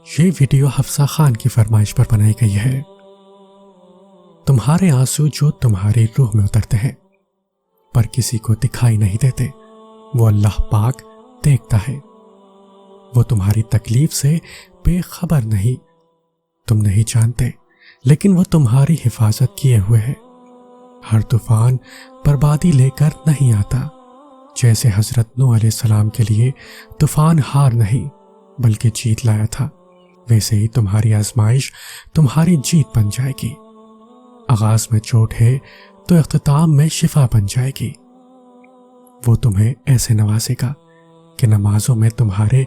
یہ ویڈیو حفصہ خان کی فرمائش پر بنائی گئی ہے۔ تمہارے آنسو جو تمہاری روح میں اترتے ہیں پر کسی کو دکھائی نہیں دیتے، وہ اللہ پاک دیکھتا ہے۔ وہ تمہاری تکلیف سے بے خبر نہیں، تم نہیں جانتے، لیکن وہ تمہاری حفاظت کیے ہوئے ہے۔ ہر طوفان بربادی لے کر نہیں آتا، جیسے حضرت نوح علیہ السلام کے لیے طوفان ہار نہیں بلکہ جیت لایا تھا، ویسے ہی تمہاری آزمائش تمہاری جیت بن جائے گی۔ آغاز میں چوٹ ہے تو اختتام میں شفا بن جائے گی۔ وہ تمہیں ایسے نوازے گا کہ نمازوں میں تمہارے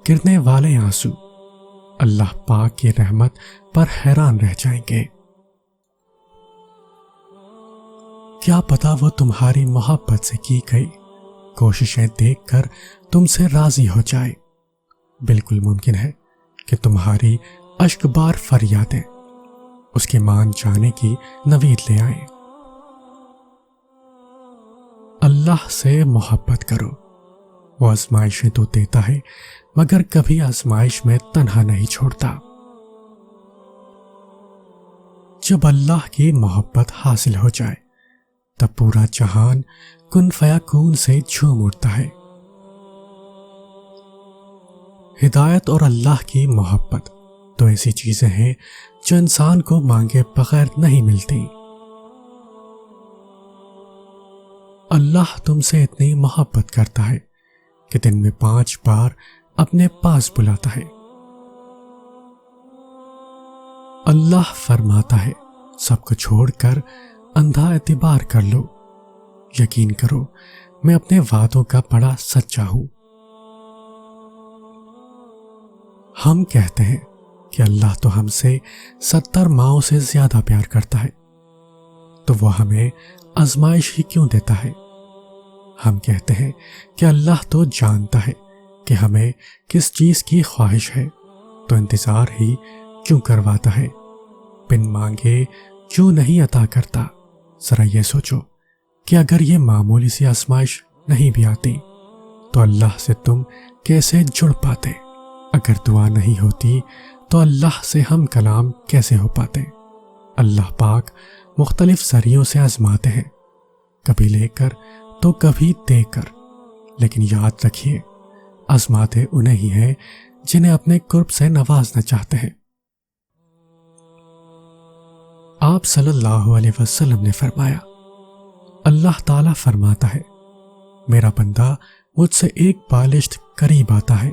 گرنے والے آنسو اللہ پاک کی رحمت پر حیران رہ جائیں گے۔ کیا پتا وہ تمہاری محبت سے کی گئی کوششیں دیکھ کر تم سے راضی ہو جائے۔ بالکل ممکن ہے کہ تمہاری اشک بار فریادیں اس کے مان جانے کی نوید لے آئیں۔ اللہ سے محبت کرو، وہ آزمائشیں تو دیتا ہے مگر کبھی آزمائش میں تنہا نہیں چھوڑتا۔ جب اللہ کی محبت حاصل ہو جائے تب پورا جہان کن فیکون سے جھوم اٹھتا ہے۔ ہدایت اور اللہ کی محبت تو ایسی چیزیں ہیں جو انسان کو مانگے بغیر نہیں ملتی۔ اللہ تم سے اتنی محبت کرتا ہے کہ دن میں 5 بار اپنے پاس بلاتا ہے۔ اللہ فرماتا ہے سب کو چھوڑ کر اندھا اعتبار کر لو، یقین کرو میں اپنے وعدوں کا بڑا سچا ہوں۔ ہم کہتے ہیں کہ اللہ تو ہم سے 70 ماؤں سے زیادہ پیار کرتا ہے، تو وہ ہمیں آزمائش ہی کیوں دیتا ہے؟ ہم کہتے ہیں کہ اللہ تو جانتا ہے کہ ہمیں کس چیز کی خواہش ہے، تو انتظار ہی کیوں کرواتا ہے؟ بن مانگے کیوں نہیں عطا کرتا؟ ذرا یہ سوچو کہ اگر یہ معمولی سی آزمائش نہیں بھی آتی تو اللہ سے تم کیسے جڑ پاتے؟ اگر دعا نہیں ہوتی تو اللہ سے ہم کلام کیسے ہو پاتے؟ اللہ پاک مختلف ذریعوں سے آزماتے ہیں، کبھی لے کر تو کبھی دے کر، لیکن یاد رکھیے آزماتے انہیں ہی ہیں جنہیں اپنے قرب سے نوازنا چاہتے ہیں۔ آپ صلی اللہ علیہ وسلم نے فرمایا، اللہ تعالیٰ فرماتا ہے میرا بندہ مجھ سے ایک بالشت قریب آتا ہے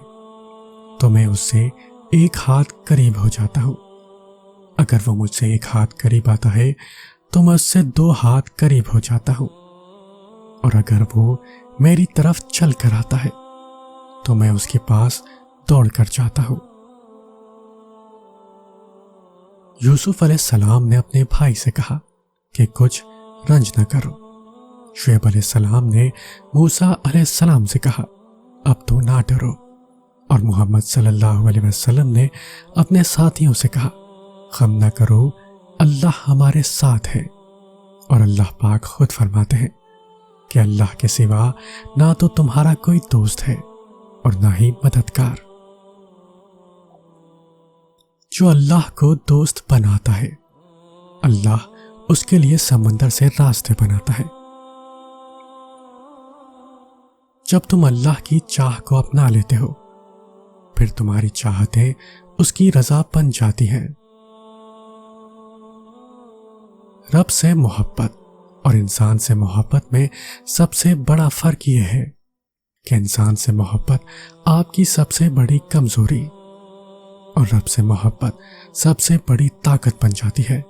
تو میں اس سے 1 ہاتھ قریب ہو جاتا ہوں۔ اگر وہ مجھ سے 1 ہاتھ قریب آتا ہے تو میں اس سے 2 ہاتھ قریب ہو جاتا ہوں، اور اگر وہ میری طرف چل کر آتا ہے تو میں اس کے پاس دوڑ کر جاتا ہوں۔ یوسف علیہ السلام نے اپنے بھائی سے کہا کہ کچھ رنج نہ کرو۔ شعیب علیہ السلام نے موسیٰ علیہ السلام سے کہا اب تو نہ ڈرو، اور محمد صلی اللہ علیہ وسلم نے اپنے ساتھیوں سے کہا غم نہ کرو، اللہ ہمارے ساتھ ہے۔ اور اللہ پاک خود فرماتے ہیں کہ اللہ کے سوا نہ تو تمہارا کوئی دوست ہے اور نہ ہی مددگار۔ جو اللہ کو دوست بناتا ہے اللہ اس کے لیے سمندر سے راستے بناتا ہے۔ جب تم اللہ کی چاہ کو اپنا لیتے ہو پھر تمہاری چاہتیں اس کی رضا بن جاتی ہیں۔ رب سے محبت اور انسان سے محبت میں سب سے بڑا فرق یہ ہے کہ انسان سے محبت آپ کی سب سے بڑی کمزوری اور رب سے محبت سب سے بڑی طاقت بن جاتی ہے۔